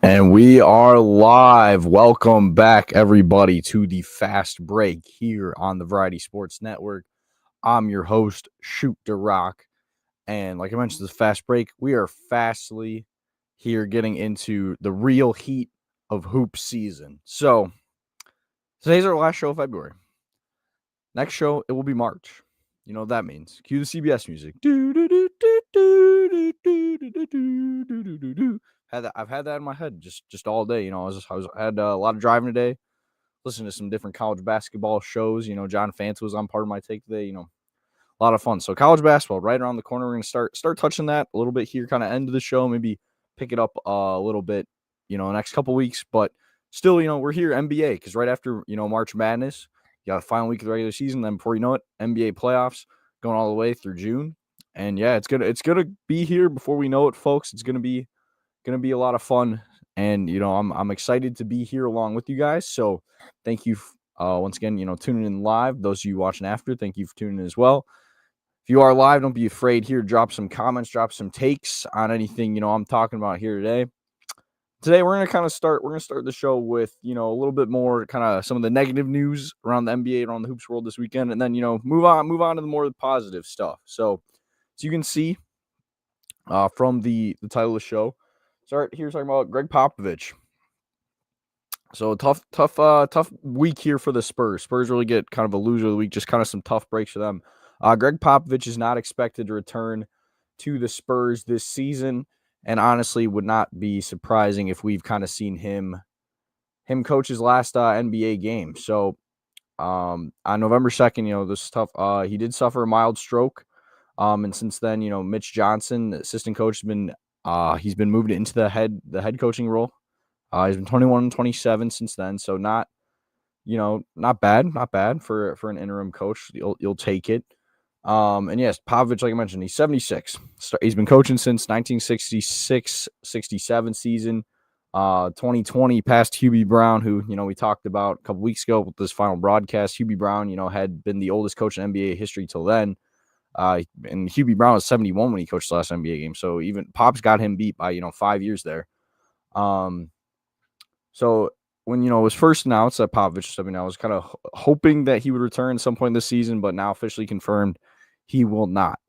And we are live. Welcome back, everybody, to the Fast Break here on the Variety Sports Network. I'm your host, Shoot the Rock. And like I mentioned, this Fast Break, we are fastly here getting into the real heat of hoop season. So today's our last show of February. Next show, it will be March. You know what that means. Cue the CBS music. I've had that in my head just all day. You know, I had a lot of driving today. Listening to some different college basketball shows. You know, John Fanta was on part of my take today. You know, a lot of fun. So college basketball right around the corner. We're gonna start touching that a little bit here, kind of end of the show. Maybe pick it up a little bit. You know, next couple weeks, but still, you know, we're here NBA because right after March Madness, you got the final week of the regular season. Then before you know it, NBA playoffs going all the way through June. And yeah, it's gonna be here before we know it, folks. It's gonna be a lot of fun, and I'm excited to be here along with you guys. So thank you once again, tuning in live. Those of you watching after, thank you for tuning in as well. If you are live, don't be afraid here. Drop some comments, drop some takes on anything I'm talking about here today. Today we're gonna start the show with a little bit more kind of some of the negative news around the NBA, around the hoops world this weekend, and then move on to the more positive stuff. So as you can see from the title of the show, start here talking about Gregg Popovich. So tough week here for the Spurs. Spurs really get kind of a loser of the week, just kind of some tough breaks for them. Gregg Popovich is not expected to return to the Spurs this season, and honestly would not be surprising if we've kind of seen him coach his last NBA game. So on November 2nd, this is tough. He did suffer a mild stroke. And since then, Mitch Johnson, the assistant coach, he's been moved into the head coaching role. He's been 21-27 since then, so not bad for an interim coach. You'll take it. And yes, Popovich, like I mentioned, he's 76. He's been coaching since 1966-67 season. 2020 past Hubie Brown, who we talked about a couple weeks ago with this final broadcast. Hubie Brown, had been the oldest coach in NBA history till then. And Hubie Brown was 71 when he coached the last NBA game. So even Pop's got him beat by 5 years there. So when it was first announced that Popovich was stepping down, I was kind of hoping that he would return at some point this season, but now officially confirmed he will not.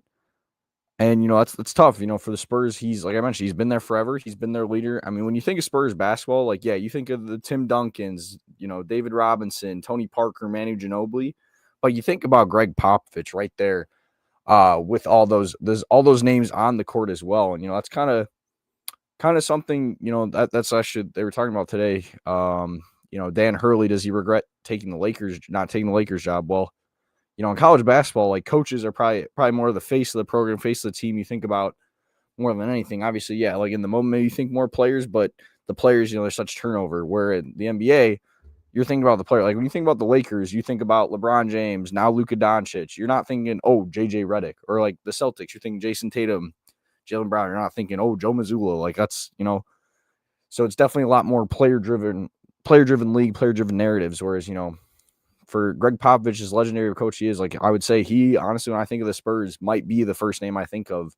And that's tough. For the Spurs, he's, like I mentioned, he's been there forever. He's been their leader. I mean, when you think of Spurs basketball, like, yeah, you think of the Tim Duncans, David Robinson, Tony Parker, Manu Ginobili, but you think about Gregg Popovich right there, with all those names on the court as well. And that's kind of something that's actually they were talking about today. Dan Hurley, does he regret not taking the Lakers job? Well, in college basketball, like, coaches are probably more of the face of the program, face of the team. You think about more than anything. Obviously, yeah, like in the moment, maybe you think more players, but the players, there's such turnover. Where in the NBA, you're thinking about the player. Like when you think about the Lakers, you think about LeBron James, now Luka Doncic. You're not thinking, oh, JJ Redick, or like the Celtics. You're thinking Jason Tatum, Jaylen Brown. You're not thinking, oh, Joe Mazzulla. Like that's so it's definitely a lot more player driven league, player driven narratives. Whereas for Gregg Popovich, as legendary of coach he is, like I would say he honestly, when I think of the Spurs, might be the first name I think of.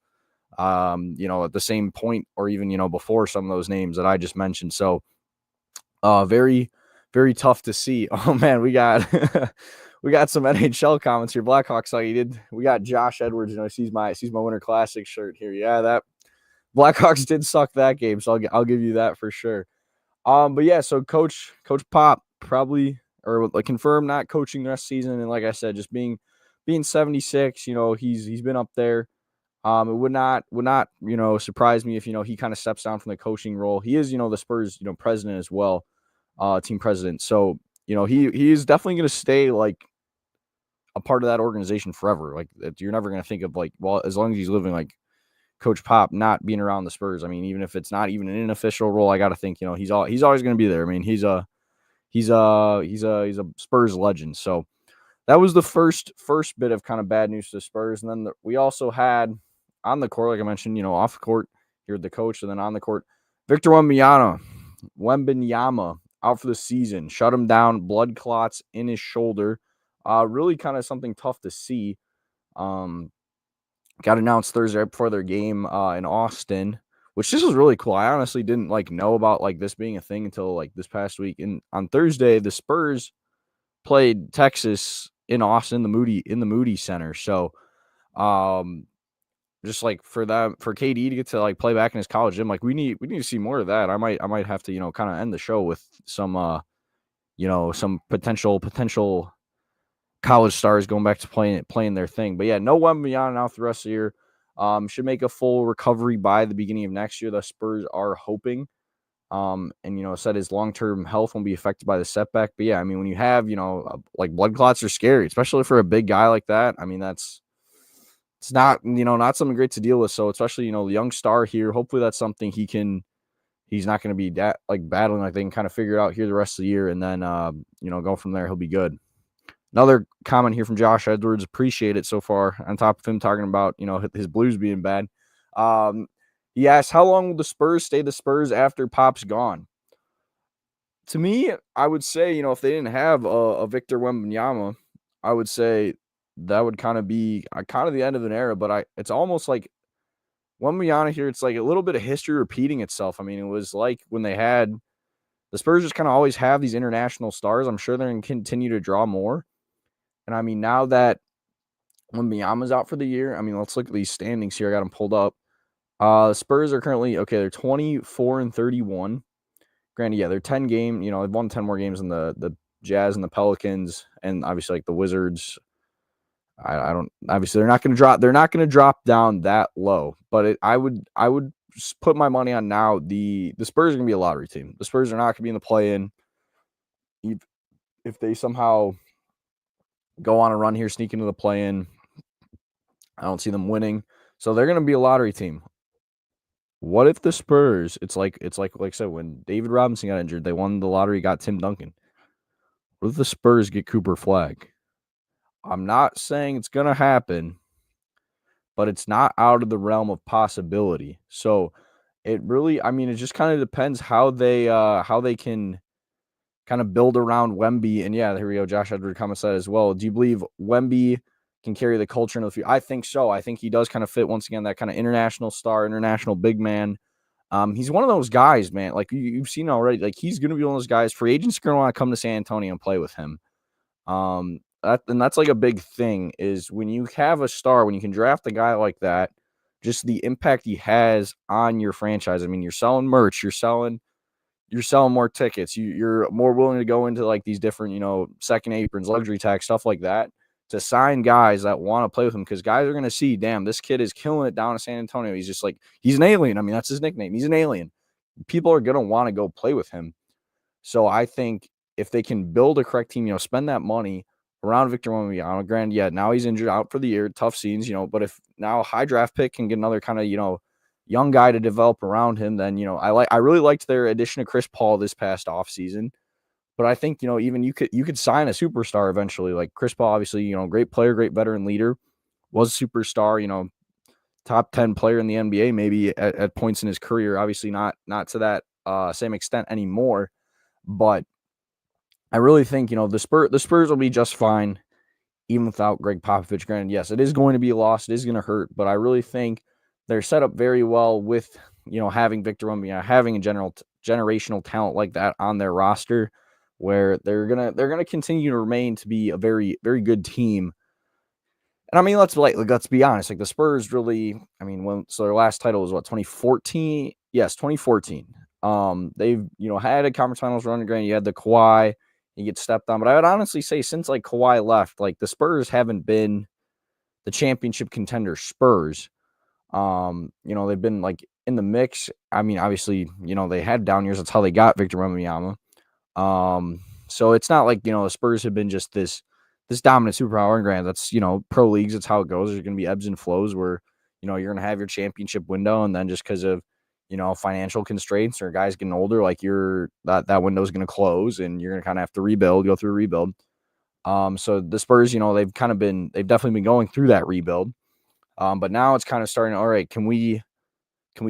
At the same point, or even before some of those names that I just mentioned. So, very, very tough to see. Oh man, we got we got some NHL comments here. Blackhawks, like you did. We got Josh Edwards. Sees my Winter Classic shirt here. Yeah, that Blackhawks did suck that game, so I'll give you that for sure. But yeah, so Coach Pop probably, or like confirmed, not coaching the rest of the season, and like I said, just being 76. He's been up there. It would not surprise me if he kind of steps down from the coaching role. He is the Spurs president as well, team president. So he is definitely going to stay like a part of that organization forever. Like you're never going to think of like, well, as long as he's living, like Coach Pop not being around the Spurs. I mean, even if it's not even an official role, I got to think he's always going to be there. I mean, he's a Spurs legend. So that was the first bit of kind of bad news to the Spurs, and then we also had on the court, like I mentioned, off the court, you're the coach, and then on the court, Victor Wembanyama out for the season, shut him down, blood clots in his shoulder. Really kind of something tough to see. Got announced Thursday right before their game in Austin which this was really cool. I honestly didn't know about this being a thing until this past week. And on Thursday, the Spurs played Texas in Austin, the Moody Center. So, just for them, for KD to get to play back in his college gym, we need to see more of that. I might have to kind of end the show with some some potential college stars going back to playing their thing. But yeah, no Wembanyama now for the rest of the year. Should make a full recovery by the beginning of next year. The Spurs are hoping. And said his long-term health won't be affected by the setback. But yeah, I mean, when you have blood clots are scary, especially for a big guy like that. I mean, it's not not something great to deal with. So especially the young star here. Hopefully that's something he's not going to be battling. They can kind of figure it out here the rest of the year, and then go from there. He'll be good. Another comment here from Josh Edwards. Appreciate it so far. On top of him talking about his Blues being bad. He asked, how long will the Spurs stay the Spurs after Pop's gone? To me, I would say, if they didn't have a Victor Wembanyama, I would say that would kind of be kind of the end of an era. But it's almost like Wembanyama here, it's like a little bit of history repeating itself. I mean, it was like when they had the Spurs just kind of always have these international stars. I'm sure they're going to continue to draw more. And I mean, now that Wembanyama's out for the year, I mean, let's look at these standings here. I got them pulled up. The Spurs are currently, they're 24-31. Granted, yeah, they're 10 game, they've won 10 more games than the Jazz and the Pelicans, and obviously the Wizards. I don't, obviously they're not going to drop down that low, but I would put my money on now the Spurs are going to be a lottery team. The Spurs are not going to be in the play-in. If they somehow go on a run here, sneak into the play-in, I don't see them winning. So they're going to be a lottery team. What if the Spurs, it's like I said, when David Robinson got injured, they won the lottery, got Tim Duncan. What if the Spurs get Cooper Flagg? I'm not saying it's going to happen, but it's not out of the realm of possibility. So it really, I mean, it just kind of depends how they can kind of build around Wemby. And yeah, here we go. Josh Edward comment said as well. Do you believe Wemby can carry the culture into the future? I think so. I think he does kind of fit, once again, that kind of international star, international big man. He's one of those guys, man. Like you've seen already. He's going to be one of those guys. Free agents are going to want to come to San Antonio and play with him. That's a big thing is when you have a star, when you can draft a guy like that, just the impact he has on your franchise. I mean, you're selling merch, you're selling more tickets, you're more willing to go into these different, second aprons, luxury tax, stuff like that, to sign guys that want to play with him, because guys are going to see, damn, this kid is killing it down in San Antonio. He's just he's an alien. I mean, that's his nickname. He's an alien. People are going to want to go play with him. So I think if they can build a correct team, spend that money around Victor Wembanyama. Granted, yeah, now he's injured, out for the year, tough scenes, but if now a high draft pick can get another kind of, young guy to develop around him, then, I really liked their addition of Chris Paul this past offseason. But I think, even you could sign a superstar eventually. Like Chris Paul, obviously, great player, great veteran leader, was a superstar, top 10 player in the NBA, maybe at points in his career. Obviously not to that same extent anymore. But I really think, the Spurs will be just fine, even without Gregg Popovich. Granted, yes, it is going to be a loss. It is going to hurt. But I really think they're set up very well with, having Victor Wembanyama, having a generational talent like that on their roster, where they're gonna continue to remain to be a very, very good team. And I mean, let's be honest. The Spurs really, I mean, their last title was what, 2014? Yes, 2014. They've had a conference finals run. Granted, you had the Kawhi, you get stepped on, but I would honestly say since Kawhi left, the Spurs haven't been the championship contender Spurs. They've been in the mix. I mean, obviously, they had down years. That's how they got Victor Wembanyama. So it's not the Spurs have been just this dominant superpower. And granted, that's, pro leagues, it's how it goes. There's going to be ebbs and flows where, you're going to have your championship window, and then just because of, financial constraints or guys getting older, that window is going to close, and you're going to kind of have to go through a rebuild. So the Spurs, they've definitely been going through that rebuild. But now it's kind of starting. All right, can we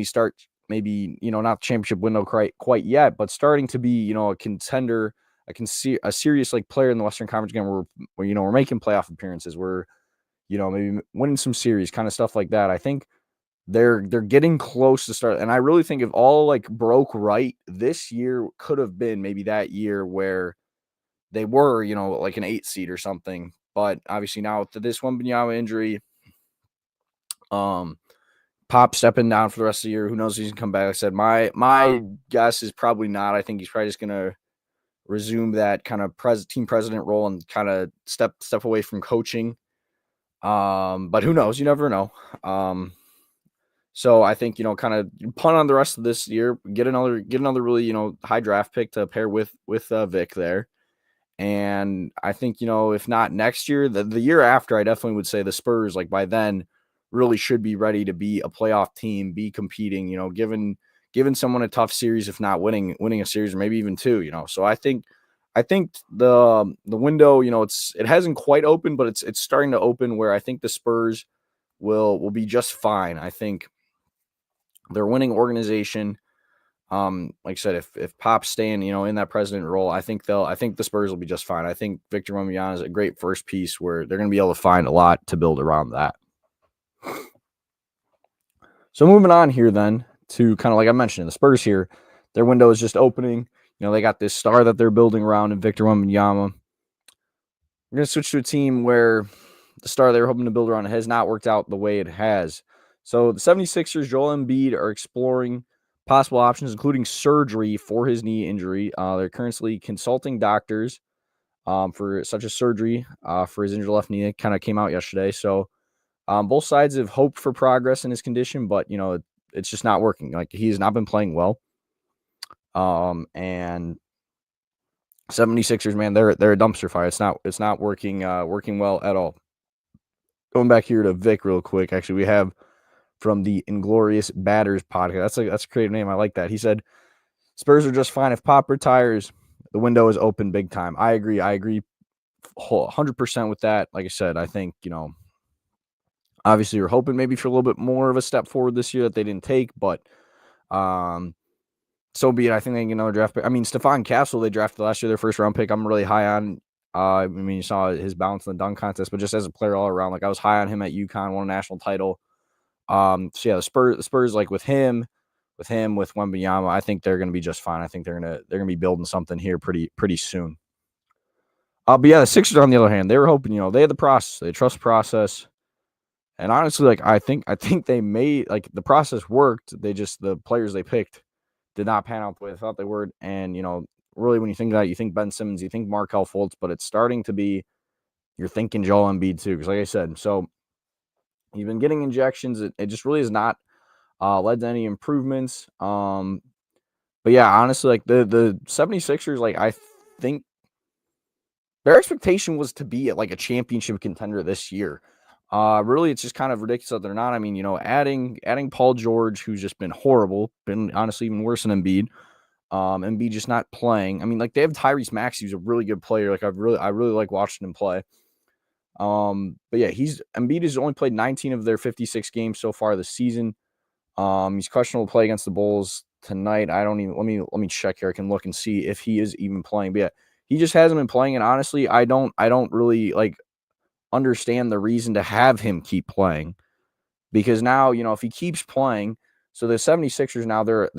start maybe, not the championship window quite yet, but starting to be, a contender, a serious player in the Western Conference again, where we're making playoff appearances, we're, maybe winning some series, kind of stuff like that. I think they're getting close to start. And I really think if all like broke right, this year could have been maybe that year where they were, like an 8 seed or something. But obviously now with this Wembanyama injury, Pop stepping down for the rest of the year. Who knows if he's gonna come back? Like I said, my guess is probably not. I think he's probably just gonna resume that kind of team president role and kind of step away from coaching. But who knows? You never know. So I think, kind of punt on the rest of this year, get another really, high draft pick to pair with Vic there. And I think, if not next year, the year after, I definitely would say the Spurs, like by then, really should be ready to be a playoff team, be competing, giving someone a tough series, if not winning a series or maybe even two, So I think the window, it hasn't quite opened, but it's starting to open where I think the Spurs will be just fine. I think they're a winning organization. Like I said, if Pop's staying, in that president role, I think the Spurs will be just fine. I think Victor Wembanyama is a great first piece where they're going to be able to find a lot to build around that. So moving on here then to kind of like I mentioned, the Spurs here, their window is just opening. They got this star that they're building around in Victor Wembanyama. We're going to switch to a team where the star they were hoping to build around has not worked out the way it has. So the 76ers, Joel Embiid, are exploring possible options, including surgery for his knee injury. They're currently consulting doctors for such a surgery for his injured left knee. It kind of came out yesterday. So both sides have hoped for progress in his condition, but, it's just not working. Like, he has not been playing well. And 76ers, man, they're a dumpster fire. It's not working well at all. Going back here to Vic real quick. Actually, we have from the Inglorious Batters podcast. That's a creative name. I like that. He said, Spurs are just fine if Pop retires. The window is open big time. I agree 100% with that. Like I said, I think, obviously we're hoping maybe for a little bit more of a step forward this year that they didn't take, but so be it. I think they can get another draft pick. I mean, Stephon Castle, they drafted last year, their first round pick. I'm really high on. I mean, you saw his bounce in the dunk contest, but just as a player all around, like I was high on him at UConn, won a national title. So yeah, the Spurs, like with Wembanyama, I think they're going to be just fine. I think they're going to be building something here pretty soon. But yeah, the Sixers on the other hand, they were hoping, they had the process, they trust the process, and honestly, like I think they made like the process worked. The players they picked did not pan out the way I thought they would, and really when you think of that, you think Ben Simmons, you think Markelle Fultz, but it's starting to be you're thinking Joel Embiid too, because like I said, so he's been getting injections. It just really has not led to any improvements. But yeah, honestly, like the 76ers, like I think their expectation was to be at like a championship contender this year. Really, it's just kind of ridiculous that they're not. I mean, adding Paul George, who's just been horrible, been honestly even worse than Embiid. Embiid just not playing. I mean, like they have Tyrese Maxey, who's a really good player. Like I really like watching him play. But yeah, Embiid has only played 19 of their 56 games so far this season. He's questionable to play against the Bulls tonight. I don't even let me check here. I can look and see if he is even playing. But yeah, he just hasn't been playing. And honestly, I don't really like understand the reason to have him keep playing, because now, if he keeps playing, so the 76ers now they're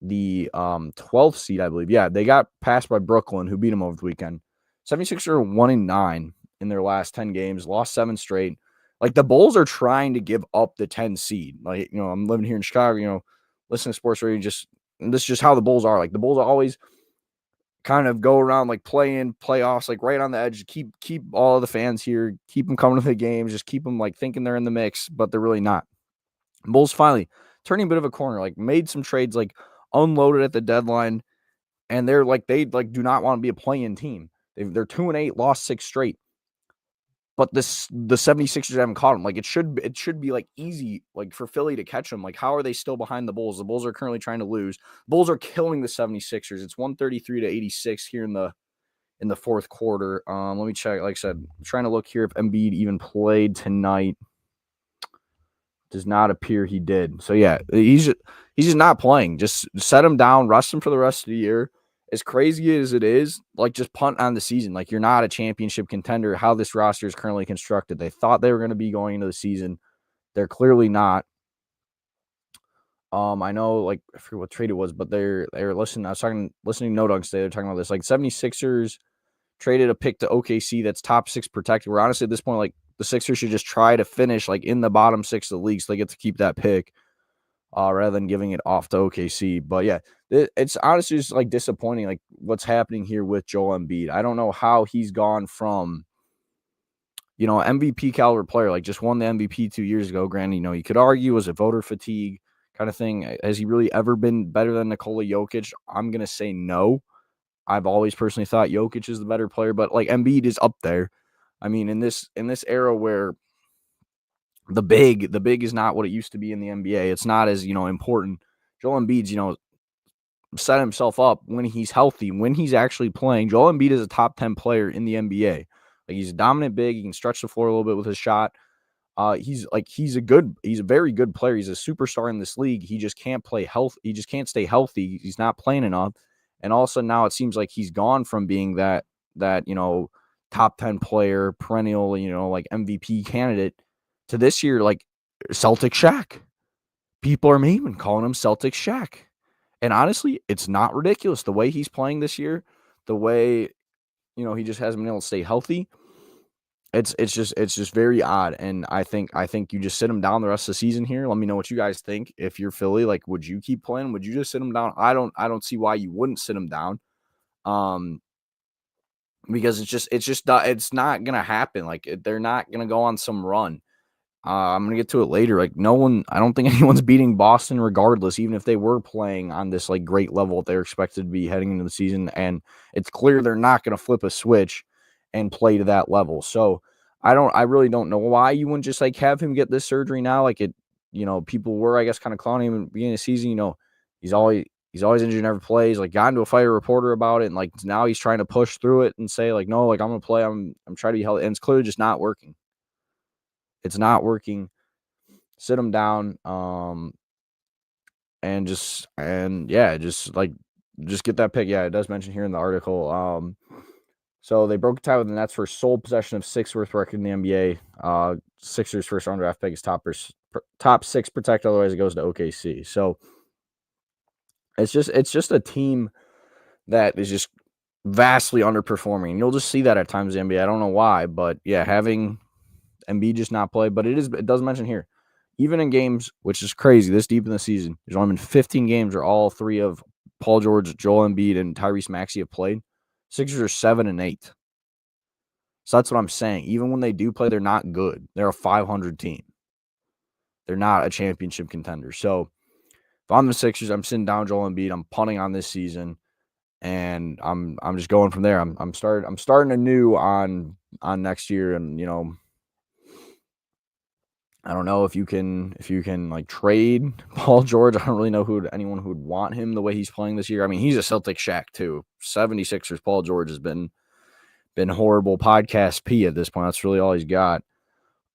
the 12th seed, I believe. Yeah, they got passed by Brooklyn, who beat them over the weekend. 76ers are 1-9 in their last 10 games, lost 7 straight. Like the Bulls are trying to give up the 10 seed. Like, I'm living here in Chicago, listening to sports radio, this is just how the Bulls are. Like the Bulls always kind of go around like playing playoffs, like right on the edge, keep all of the fans here, keep them coming to the games, just keep them like thinking they're in the mix, but they're really not. Bulls finally turning a bit of a corner, like made some trades, like unloaded at the deadline, and they do not want to be a play-in team. They're 2-8, lost 6 straight. But the 76ers haven't caught them. Like it should be like easy, like for Philly to catch them. Like how are they still behind the Bulls? The Bulls are currently trying to lose. Bulls are killing the 76ers. It's 133-86 here in the fourth quarter. Let me check. Like I said, I'm trying to look here if Embiid even played tonight. Does not appear he did. So yeah, he's just not playing. Just set him down, rest him for the rest of the year. As crazy as it is, like just punt on the season. Like you're not a championship contender. How this roster is currently constructed, they thought they were going to be going into the season. They're clearly not. I know, like, I forget what trade it was, but they're listening. I was listening to No Dunks today. They're talking about this. Like, 76ers traded a pick to OKC that's top 6 protected. Where honestly, at this point, like, the Sixers should just try to finish like in the bottom 6 of the league, so they get to keep that pick, rather than giving it off to OKC. But yeah, it's honestly just like disappointing, like what's happening here with Joel Embiid. I don't know how he's gone from, MVP caliber player, like just won the MVP 2 years ago. Granted, you could argue, was it voter fatigue kind of thing? Has he really ever been better than Nikola Jokic? I'm gonna say no. I've always personally thought Jokic is the better player, but like Embiid is up there. I mean, in this era where the big is not what it used to be in the NBA. It's not as, important. Joel Embiid's, set himself up when he's healthy, when he's actually playing. Joel Embiid is a top 10 player in the NBA. Like, he's a dominant big. He can stretch the floor a little bit with his shot. He's a very good player. He's a superstar in this league. He just can't play health. He just can't stay healthy. He's not playing enough. And also now it seems like he's gone from being that top 10 player, perennial, like MVP candidate, to this year, like Celtic Shaq. People are even calling him Celtic Shaq. And honestly, it's not ridiculous. The way he's playing this year, the way, he just hasn't been able to stay healthy. It's just very odd. And I think you just sit him down the rest of the season here. Let me know what you guys think. If you're Philly, like, would you keep playing? Would you just sit him down? I don't see why you wouldn't sit him down. Because it's not gonna happen. Like, they're not gonna go on some run. I'm gonna get to it later. Like, I don't think anyone's beating Boston regardless, even if they were playing on this like great level they're expected to be heading into the season. And it's clear they're not gonna flip a switch and play to that level. So I really don't know why you wouldn't just like have him get this surgery now. Like, people were, I guess, kind of clowning him at the beginning of the season. He's always injured, never plays. Like, got into a fight with a reporter about it, and like now he's trying to push through it and say like, no, like, I'm gonna play. I'm trying to be healthy, and it's clearly just not working. It's not working. Sit him down, just get that pick. Yeah, it does mention here in the article. So they broke a tie with the Nets for sole possession of 6th worst record in the NBA. Sixers first round draft pick is top 6 protected. Otherwise, it goes to OKC. So it's just a team that is just vastly underperforming. You'll just see that at times in the NBA. I don't know why, but yeah, having Embiid just not play. But it does mention here, even in games, which is crazy, this deep in the season, there's only been 15 games where all 3 of Paul George, Joel Embiid, and Tyrese Maxey have played. Sixers are 7-8. So that's what I'm saying. Even when they do play, they're not good. They're a 500 team. They're not a championship contender. So if I'm the Sixers, I'm sitting down Joel Embiid. I'm punting on this season, and I'm just going from there. I'm starting anew on next year, and I don't know if you can like trade Paul George. I don't really know anyone who would want him the way he's playing this year. I mean, he's a Celtic Shaq too. 76ers Paul George has been horrible podcast P at this point. That's really all he's got.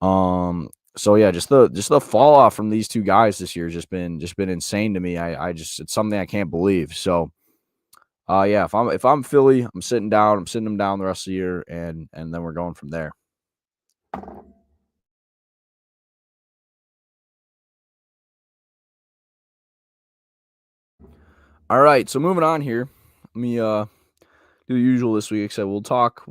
So yeah, just the fall off from these two guys this year has just been insane to me. It's something I can't believe. So yeah, if I'm Philly, I'm sitting them down the rest of the year, and then we're going from there. All right, so moving on here. Let me do the usual this week. So we'll talk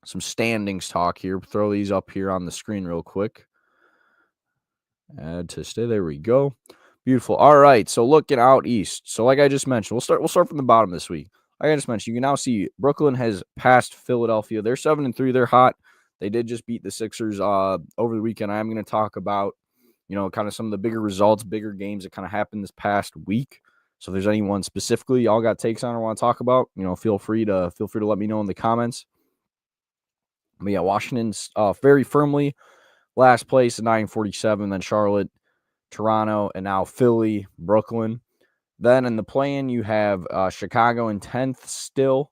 some standings talk here. Throw these up here on the screen real quick. Add to stay. There we go. Beautiful. All right, so looking out east. So like I just mentioned, we'll start from the bottom this week. Like I just mentioned, you can now see Brooklyn has passed Philadelphia. They're 7-3. They're hot. They did just beat the Sixers over the weekend. I'm going to talk about kind of some of the bigger results, bigger games that kind of happened this past week. So if there's anyone specifically y'all got takes on or want to talk about, feel free to let me know in the comments. But yeah, Washington's very firmly last place at 947, then Charlotte, Toronto, and now Philly, Brooklyn. Then in the play-in, you have Chicago in 10th still.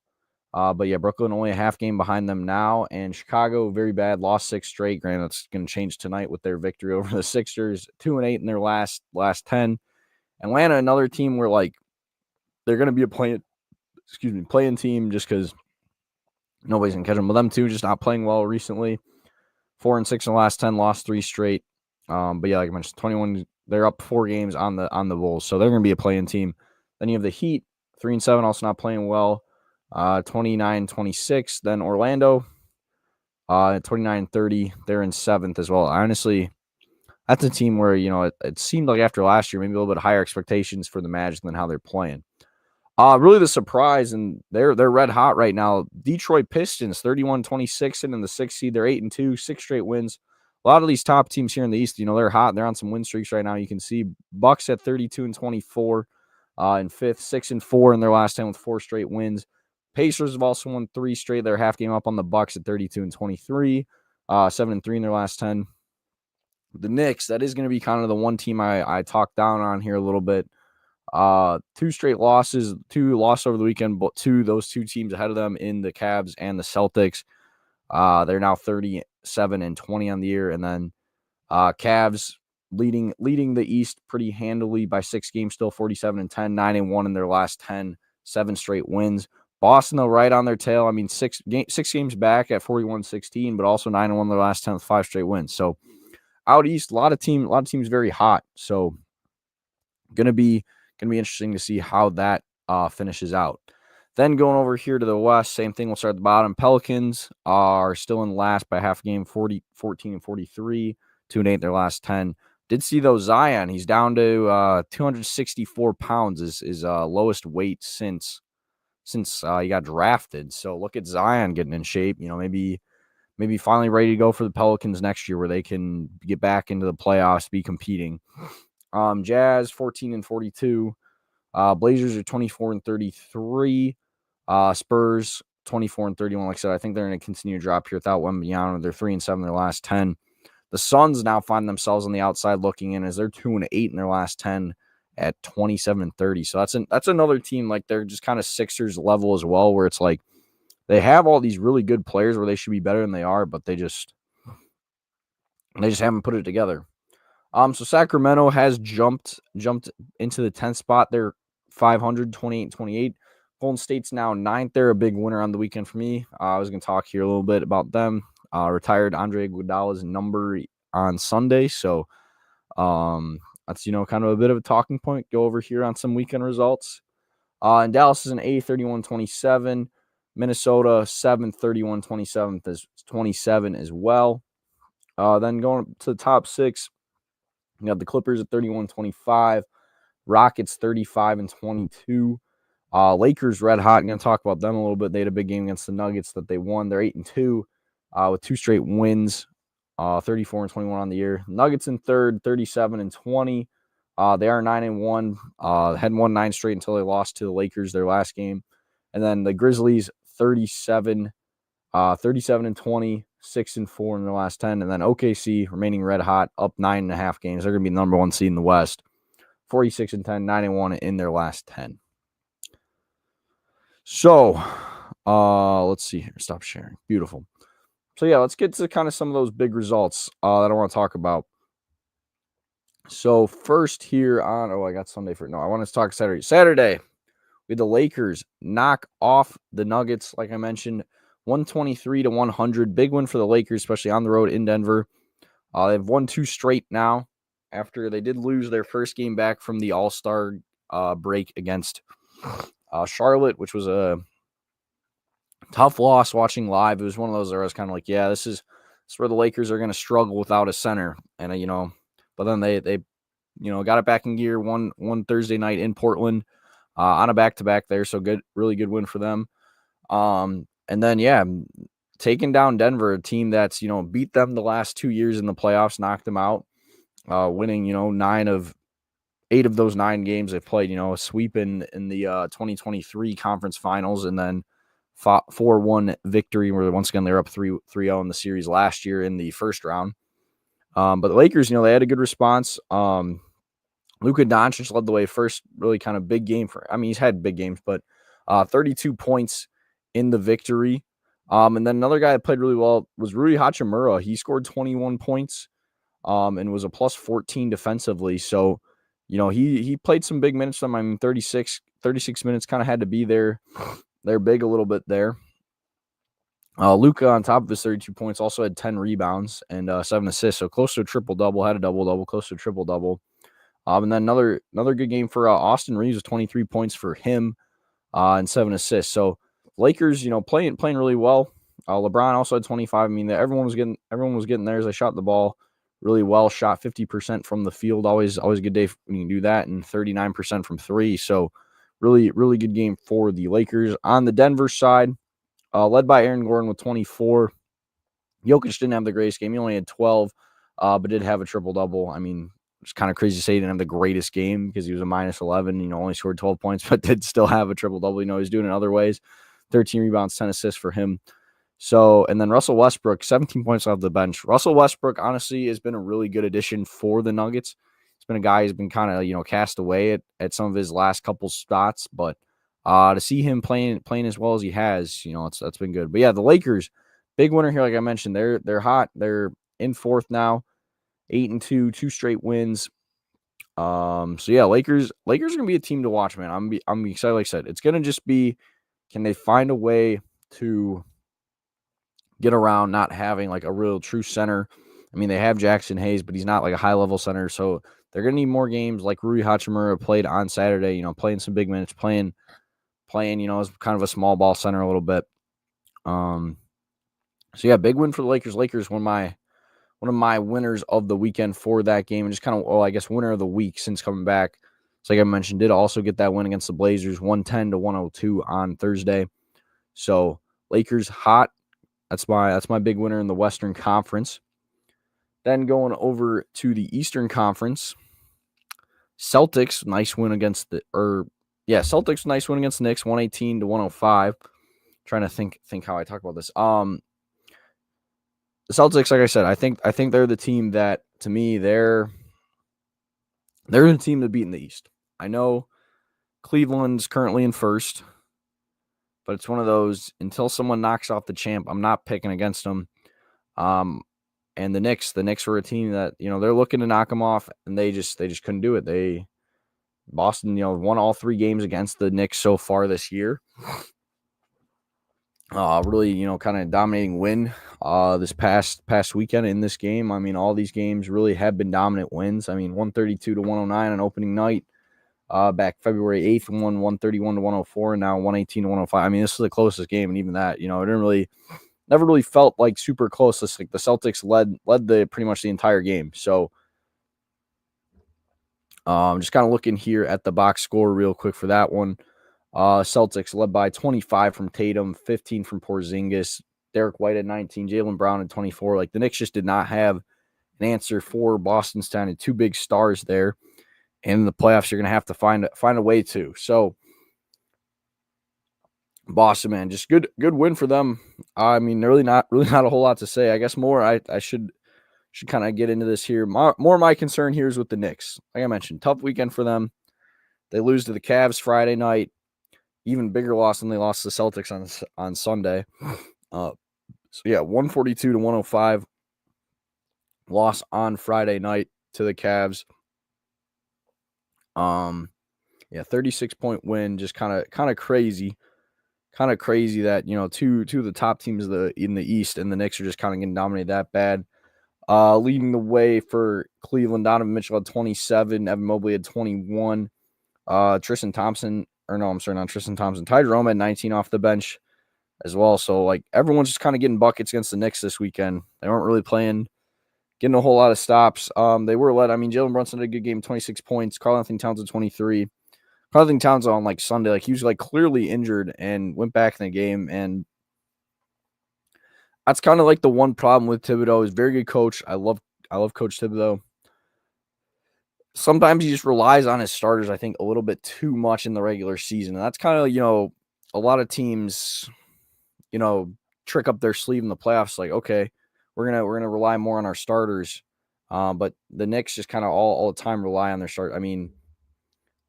But yeah, Brooklyn only a half game behind them now. And Chicago, very bad, lost 6 straight. Granted, that's going to change tonight with their victory over the Sixers. 2-8 in their last 10. Atlanta, another team where like they're going to be a play-in team just because nobody's going to catch them. But them too, just not playing well recently. 4-6 in the last 10, lost 3 straight. But yeah, like I mentioned, 21 They're up 4 games on the Bulls, so they're going to be a play-in team. Then you have the Heat, 3-7, also not playing well, 29-26. Then Orlando, 29-30. They're in 7th as well. Honestly, that's a team where, it seemed like after last year, maybe a little bit higher expectations for the Magic than how they're playing. Really the surprise, and they're red hot right now. Detroit Pistons, 31-26, and in the 6th seed, they're 8-2, 6 straight wins. A lot of these top teams here in the East, they're hot. They're on some win streaks right now. You can see Bucks at 32-24 in 5th, 6-4 in their last 10 with 4 straight wins. Pacers have also won 3 straight. They're half game up on the Bucks at 32-23, 7-3 in their last 10. The Knicks, that is going to be kind of the one team I talked down on here a little bit. 2 straight losses, 2 lost over the weekend, but those two teams ahead of them in the Cavs and the Celtics. They're now 37-20 on the year, and then Cavs leading the East pretty handily by 6 games, still 47-10, 9-1 in their last 10, 7 straight wins. Boston, though, right on their tail. I mean, 6 games back at 41-16, but also 9-1 in their last 10 with 5 straight wins. So out East, a lot of teams very hot. So gonna be interesting to see how that finishes out. Then going over here to the West, same thing. We'll start at the bottom. Pelicans are still in last by half a game, 14-43, 2-8 their last 10. Did see though Zion, he's down to 264 pounds, is lowest weight since he got drafted. So look at Zion getting in shape. Maybe finally ready to go for the Pelicans next year, where they can get back into the playoffs, be competing. Jazz 14-42. Blazers are 24-33. Spurs 24-31. Like I said, I think they're going to continue to drop here without Wembanyama. They're 3-7 their last 10. The Suns now find themselves on the outside looking in, as they're 2-8 in their last 10 at 27-30. So that's another team, like they're just kind of Sixers level as well, where it's like they have all these really good players where they should be better than they are, but they just haven't put it together. So Sacramento has jumped into the 10th spot. They're 500, 28-28. Golden State's now 9th. They're a big winner on the weekend for me. I was going to talk here a little bit about them. Retired Andre Iguodala's number on Sunday, so that's kind of a bit of a talking point. Go over here on some weekend results. And Dallas is an 8th, 31-27. Minnesota 7th, 31-27 as well. Then going to the top 6. You got the Clippers at 31-25, Rockets 35-22, Lakers red hot. I'm going to talk about them a little bit. They had a big game against the Nuggets that they won. They're 8-2 with 2 straight wins, 34-21 on the year. Nuggets in 3rd, 37-20. They are 9-1. Hadn't won 9 straight until they lost to the Lakers their last game. And then the Grizzlies 37-20. 6-4 in the last 10, and then OKC remaining red hot, up 9.5 games. They're going to be the number 1 seed in the West, 46-10, 9-1 in their last 10. So, let's see here. Stop sharing. Beautiful. So yeah, let's get to kind of some of those big results that I want to talk about. So first here on, I got Sunday for no. I want to talk Saturday. Saturday, we had the Lakers knock off the Nuggets, like I mentioned. 123-100. Big win for the Lakers, especially on the road in Denver. They've won 2 straight now after they did lose their first game back from the All-Star break against Charlotte, which was a tough loss watching live. It was one of those where I was kind of like, yeah, this is where the Lakers are going to struggle without a center. And, but then they got it back in gear one Thursday night in Portland on a back-to-back there. So good, really good win for them. And then, taking down Denver, a team that's, beat them the last 2 years in the playoffs, knocked them out, winning, 8 of those 9 games they've played, a sweep in the 2023 conference finals, and then 4-1 victory, where once again, they're up 3-0 in the series last year in the first round. But the Lakers, they had a good response. Luka Doncic led the way first, really kind of big game he's had big games, but 32 points in the victory. And then another guy that played really well was Rui Hachimura. He scored 21 points and was a plus 14 defensively. So, he played some big minutes for them. 36 minutes, kind of had to be there. They're big a little bit there. Luka, on top of his 32 points, also had 10 rebounds and 7 assists. So close to a triple-double, had a double-double, close to a triple-double. And then another good game for Austin Reeves with 23 points for him and 7 assists. So Lakers, playing really well. LeBron also had 25. I mean, everyone was getting theirs. They shot the ball really well. Shot 50% from the field. Always a good day when you can do that, and 39% from three. So really good game for the Lakers. On the Denver side, led by Aaron Gordon with 24. Jokic didn't have the greatest game. He only had 12, but did have a triple-double. I mean, it's kind of crazy to say he didn't have the greatest game because he was a minus 11, only scored 12 points, but did still have a triple-double. He's doing it in other ways. 13 rebounds, 10 assists for him. So, and then Russell Westbrook, 17 points off the bench. Russell Westbrook, honestly, has been a really good addition for the Nuggets. He's been a guy who's been kind of, cast away at some of his last couple spots, but to see him playing as well as he has, that's been good. But yeah, the Lakers, big winner here, like I mentioned. They're hot. They're in fourth now, 8-2, 2 straight wins. So yeah, Lakers are gonna be a team to watch, man. I'm excited. Like I said, it's gonna just be, can they find a way to get around not having like a real true center? I mean, they have Jackson Hayes, but he's not like a high level center, so they're gonna need more games like Rui Hachimura played on Saturday. Playing some big minutes, playing, as kind of a small ball center a little bit. So yeah, big win for the Lakers. Lakers, one of my winners of the weekend for that game, and just kind of, I guess, winner of the week since coming back. So like I mentioned, did also get that win against the Blazers, 110-102 on Thursday. So Lakers hot. That's my big winner in the Western Conference. Then going over to the Eastern Conference, Celtics, nice win against the Knicks, 118-105. Trying to think how I talk about this. The Celtics, like I said, I think they're the team that, to me, they're the team to beat in the East. I know Cleveland's currently in first, but it's one of those, until someone knocks off the champ, I'm not picking against them. And the Knicks were a team that, they're looking to knock them off, and they just couldn't do it. Boston, won all 3 games against the Knicks so far this year. Really, kind of dominating win this past weekend in this game. I mean, all these games really have been dominant wins. I mean, 132-109 on opening night. Back February 8th, 131-104, and now 118-105. I mean, this is the closest game, and even that, it never really felt like super close. It's like the Celtics led pretty much the entire game. So, just kind of looking here at the box score real quick for that one. Celtics led by 25 from Tatum, 15 from Porzingis, Derek White at 19, Jaylen Brown at 24. Like, the Knicks just did not have an answer for Boston's kind of 2 big stars there. And in the playoffs, you're going to have to find a way to. So, Boston, man, just good win for them. I mean, really not a whole lot to say. I guess more I should kind of get into this here. More of my concern here is with the Knicks. Like I mentioned, tough weekend for them. They lose to the Cavs Friday night. Even bigger loss than they lost to the Celtics on Sunday. So yeah, 142-105 loss on Friday night to the Cavs. 36-point win, just kind of crazy. Kind of crazy that, two of the top teams in the East and the Knicks are just kind of getting dominated that bad. Leading the way for Cleveland, Donovan Mitchell had 27, Evan Mobley had 21. Tristan Thompson, Ty Jerome had 19 off the bench as well. So, like, everyone's just kind of getting buckets against the Knicks this weekend. They weren't really getting a whole lot of stops. They were led. I mean, Jalen Brunson had a good game, 26 points. Karl-Anthony Towns had 23. Karl-Anthony Towns on, like, Sunday, like, he was, like, clearly injured and went back in the game. And that's kind of, like, the one problem with Thibodeau. He's a very good coach. I love Coach Thibodeau. Sometimes he just relies on his starters, I think, a little bit too much in the regular season. And that's kind of, a lot of teams, trick up their sleeve in the playoffs. Like, okay, we're gonna rely more on our starters. But the Knicks just kind of all the time rely on their start. I mean,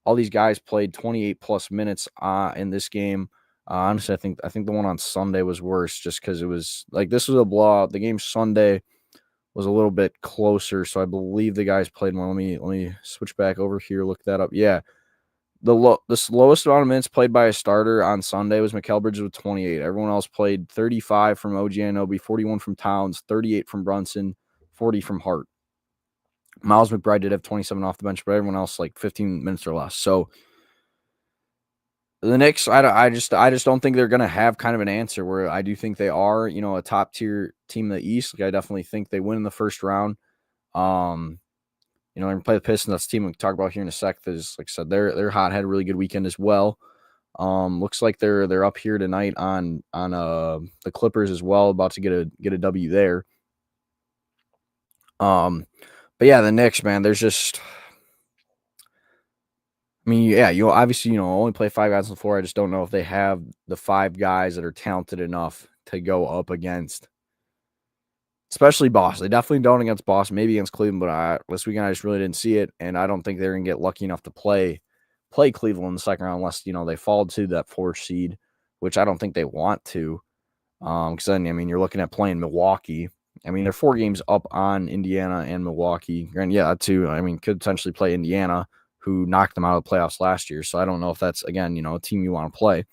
all these guys played 28 plus minutes in this game. Honestly, I think the one on Sunday was worse, just because it was like, this was a blowout. The game Sunday was a little bit closer, so I believe the guys played more. Let me switch back over here, look that up. Yeah, the lowest amount of minutes played by a starter on Sunday was Mikal Bridges with 28. Everyone else played 35 from OG Anunoby, 41 from Towns, 38 from Brunson, 40 from Hart. Miles McBride did have 27 off the bench, but everyone else like 15 minutes or less. So the Knicks, I just don't think they're going to have kind of an answer where I do think they are, a top tier team in the East. Like I definitely think they win in the first round. They're going to play the Pistons. That's the team we'll talk about here in a sec. Because, like I said, they're hot, had a really good weekend as well. Looks like they're up here tonight on the Clippers as well, about to get a W there. But yeah, the Knicks, man, there's just, I mean, yeah, you obviously, only play 5 guys on the floor. I just don't know if they have the 5 guys that are talented enough to go up against, especially Boston. They definitely don't against Boston, maybe against Cleveland, but this weekend I just really didn't see it, and I don't think they're going to get lucky enough to play Cleveland in the second round unless, they fall to that 4th seed, which I don't think they want to. Because then, I mean, you're looking at playing Milwaukee. I mean, they're 4 games up on Indiana and Milwaukee. And yeah, that too, I mean, could potentially play Indiana, who knocked them out of the playoffs last year. So I don't know if that's, again, a team you want to play.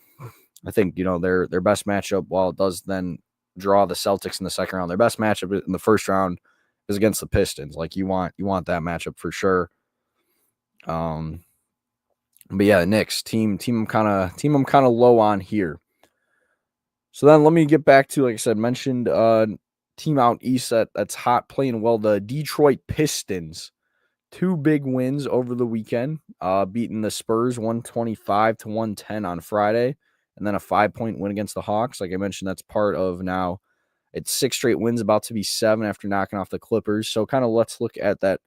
I think, their best matchup, while it does then draw the Celtics in the second round, their best matchup in the first round is against the Pistons. Like you want that matchup for sure. But yeah, the Knicks team I'm kind of low on here. So then let me get back to, like I said, mentioned team out east that's hot, playing well, the Detroit Pistons. 2 big wins over the weekend, beating the Spurs 125-110 on Friday, and then a 5-point win against the Hawks. Like I mentioned, that's part of now. It's 6 straight wins, about to be 7 after knocking off the Clippers. So kind of let's look at that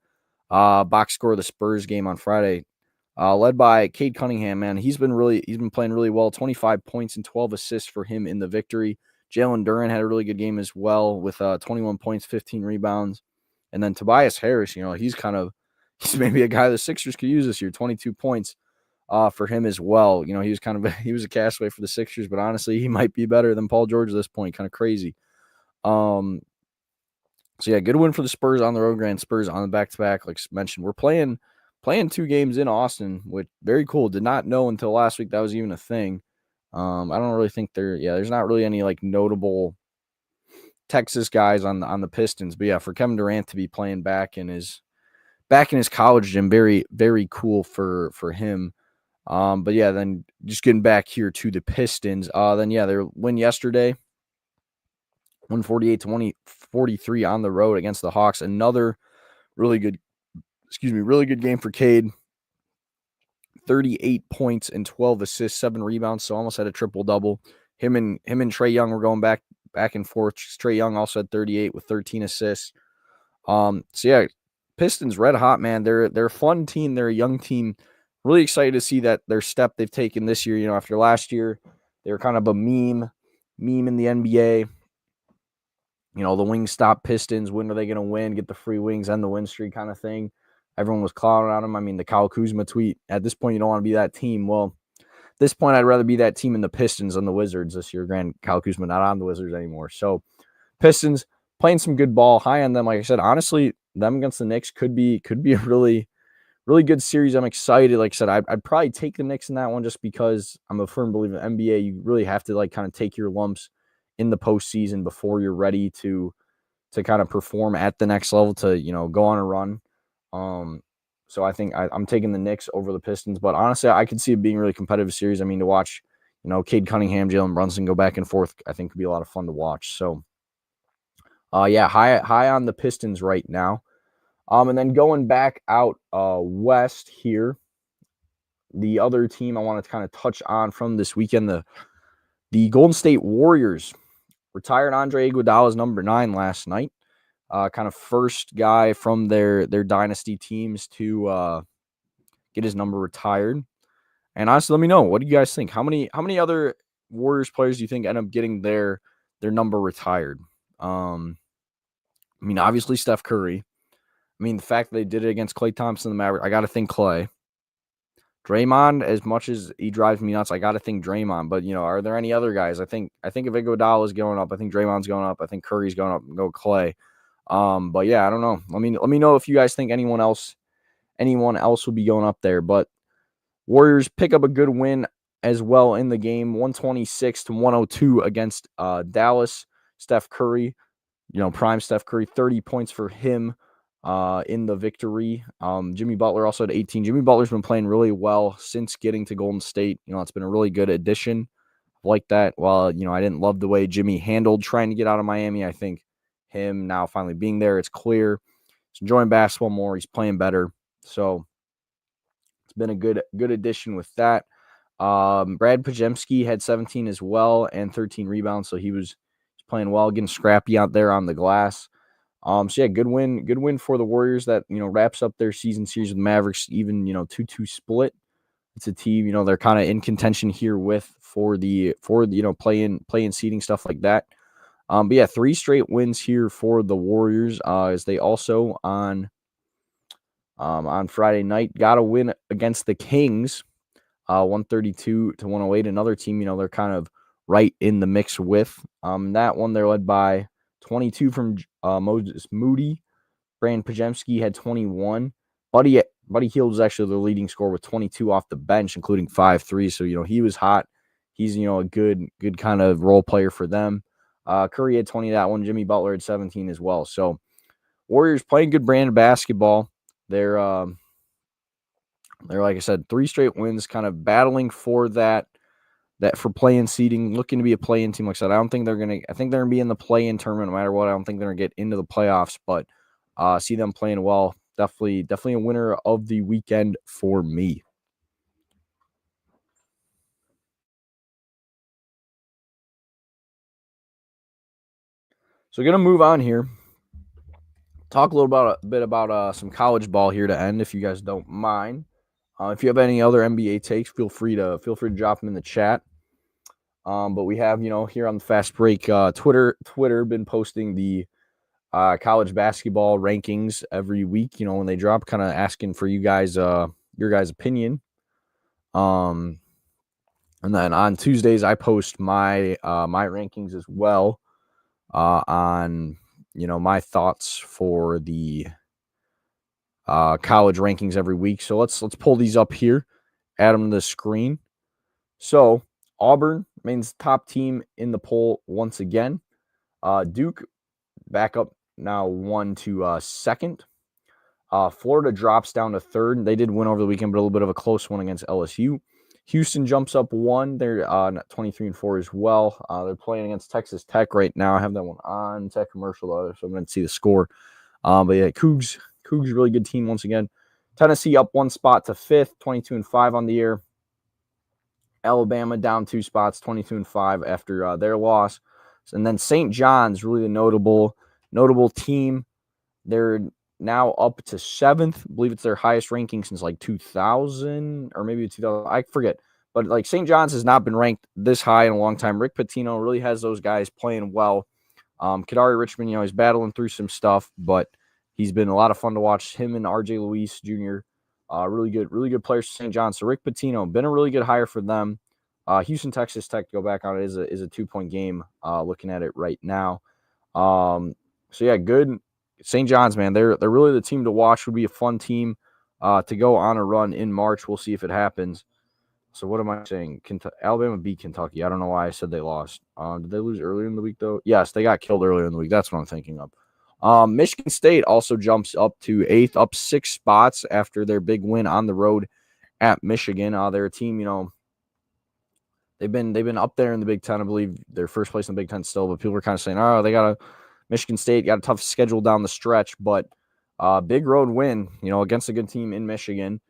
box score of the Spurs game on Friday. Led by Cade Cunningham, man. He's been playing really well. 25 points and 12 assists for him in the victory. Jalen Duren had a really good game as well with 21 points, 15 rebounds. And then Tobias Harris, he's maybe a guy the Sixers could use this year. 22 points for him as well. He was a castaway for the Sixers, but honestly, he might be better than Paul George at this point. Kind of crazy. So yeah, good win for the Spurs on the road. Grand Spurs on the back-to-back. Like mentioned, we're playing 2 games in Austin, which very cool. Did not know until last week that was even a thing. I don't really think there's not really any like notable Texas guys on the Pistons. But yeah, for Kevin Durant to be playing back in his college gym, very, very cool for him. But yeah, then just getting back here to the Pistons. Then yeah, their win yesterday, 148-43 on the road against the Hawks. Another really good game for Cade. 38 points and 12 assists, 7 rebounds, so almost had a triple-double. Him and Trae Young were going back and forth. Trae Young also had 38 with 13 assists. So yeah, Pistons red hot, man. They're a fun team. They're a young team. Really excited to see that their step they've taken this year. After last year, they were kind of a meme in the NBA. The Wingstop Pistons, when are they going to win? Get the free wings and the win streak kind of thing. Everyone was clowning on them. I mean, the Kyle Kuzma tweet, at this point, you don't want to be that team. Well, at this point, I'd rather be that team in the Pistons than the Wizards this year. Kyle Kuzma not on the Wizards anymore. So, Pistons playing some good ball, high on them. Like I said, honestly, them against the Knicks could be a really, really good series. I'm excited. Like I said, I'd probably take the Knicks in that one just because I'm a firm believer in the NBA. You really have to like kind of take your lumps in the postseason before you're ready to kind of perform at the next level to, go on a run. So I think I'm taking the Knicks over the Pistons, but honestly, I could see it being a really competitive series. I mean, to watch, Cade Cunningham, Jalen Brunson go back and forth, I think could be a lot of fun to watch. So, yeah, high on the Pistons right now. And then going back out west here, the other team I want to kind of touch on from this weekend, the Golden State Warriors retired Andre Iguodala's number 9 last night. Kind of first guy from their dynasty teams to get his number retired. And honestly, let me know, what do you guys think? How many other Warriors players do you think end up getting their number retired? I mean, obviously Steph Curry. I mean, the fact that they did it against Klay Thompson, the Mavericks, I got to think Klay. Draymond, as much as he drives me nuts, I got to think Draymond. But, are there any other guys? I think if Iguodala is going up, I think Draymond's going up. I think Curry's going up and go Klay. But yeah, I don't know. Let me know if you guys think anyone else will be going up there. But Warriors pick up a good win as well in the game, 126-102 against Dallas. Steph Curry, prime Steph Curry, 30 points for him. in the victory. Jimmy Butler also had 18. Jimmy Butler's been playing really well since getting to Golden State. It's been a really good addition like that. While, I didn't love the way Jimmy handled trying to get out of Miami, I think him now finally being there, it's clear he's enjoying basketball more. He's playing better. So it's been a good addition with that. Brad Pajemski had 17 as well and 13 rebounds. So he was playing well, getting scrappy out there on the glass. So yeah, good win for the Warriors that, wraps up their season series with Mavericks, even, 2-2 split. It's a team, they're kind of in contention here for the play-in seeding, stuff like that. But yeah, 3 straight wins here for the Warriors, as they also on Friday night got a win against the Kings, 132-108. Another team, they're kind of right in the mix with. That one they're led by 22 from Moses Moody. Brandon Pajemski had 21. Buddy Hield was actually the leading scorer with 22 off the bench, including 5 threes. So, he was hot. He's, a good kind of role player for them. Curry had 20 that one. Jimmy Butler had 17 as well. So, Warriors playing good brand of basketball. They're like I said, 3 straight wins, kind of battling for that for play-in seeding, looking to be a play-in team. Like I said, I think they're gonna be in the play-in tournament no matter what. I don't think they're gonna get into the playoffs, but see them playing well. Definitely a winner of the weekend for me. So we're gonna move on here. Talk a bit about some college ball here to end, if you guys don't mind. If you have any other NBA takes, feel free to drop them in the chat. But we have, here on the Fast Break, Twitter been posting the college basketball rankings every week, when they drop, kind of asking for you guys, your guys' opinion. And then on Tuesdays, I post my rankings as well, on, my thoughts for the college rankings every week. So let's pull these up here, add them to the screen. So Auburn remains top team in the poll once again. Duke back up now 1 to second. Florida drops down to third. They did win over the weekend, but a little bit of a close one against LSU. Houston jumps up 1. They're 23-4 as well. They're playing against Texas Tech right now. I have that one on Tech commercial, so I'm going to see the score. But yeah, Cougs really good team once again. Tennessee up 1 spot to 5th, 22-5 on the year. Alabama down 2 spots, 22-5 after their loss. And then St. John's, really the notable team. They're now up to 7th. I believe it's their highest ranking since like 2000 or maybe 2000. I forget. But like St. John's has not been ranked this high in a long time. Rick Pitino really has those guys playing well. Kadari Richmond, he's battling through some stuff, but he's been a lot of fun to watch. Him and RJ Luis Jr., really good players for St. John's. So Rick Pitino, been a really good hire for them. Houston, Texas Tech, to go back on it, is a 2-point game, looking at it right now. So yeah, good. St. John's, man, they're really the team to watch. Would be a fun team to go on a run in March. We'll see if it happens. So what am I saying? Alabama beat Kentucky. I don't know why I said they lost. Did they lose earlier in the week, though? Yes, they got killed earlier in the week. That's what I'm thinking of. Michigan State also jumps up to 8th, up 6 spots after their big win on the road at Michigan. They're a team, they've been up there in the Big Ten. I believe they're first place in the Big Ten still, but people are kind of saying, Michigan State got a tough schedule down the stretch, but big road win, against a good team in Michigan.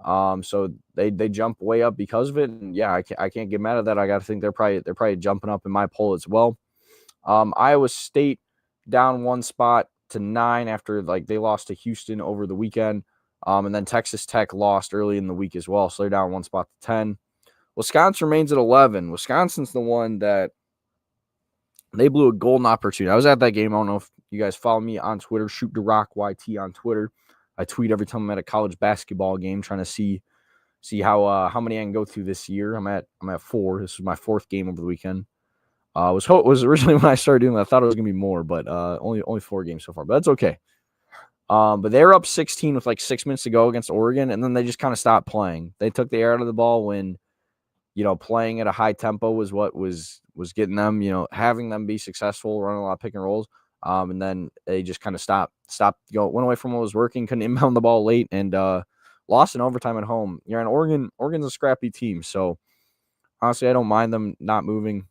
So they jump way up because of it. And yeah, I can't get mad at that. I got to think they're probably jumping up in my poll as well. Iowa State down 1 spot to 9 after they lost to Houston over the weekend. And then Texas Tech lost early in the week as well. So they're down 1 spot to 10. Wisconsin remains at 11. Wisconsin's the one that they blew a golden opportunity. I was at that game. I don't know if you guys follow me on Twitter, Shoot the Rock YT on Twitter. I tweet every time I'm at a college basketball game, trying to see how many I can go through this year. I'm at 4. This is my 4th game over the weekend. Was originally when I started doing that, I thought it was gonna be more, but only 4 games so far. But that's okay. But they were up 16 with 6 minutes to go against Oregon, and then they just kind of stopped playing. They took the air out of the ball when playing at a high tempo was what was getting them, having them be successful, running a lot of pick and rolls. And then they just kind of stopped went away from what was working, couldn't inbound the ball late, and lost in overtime at home. You're in Oregon. Oregon's a scrappy team, so honestly, I don't mind them not moving.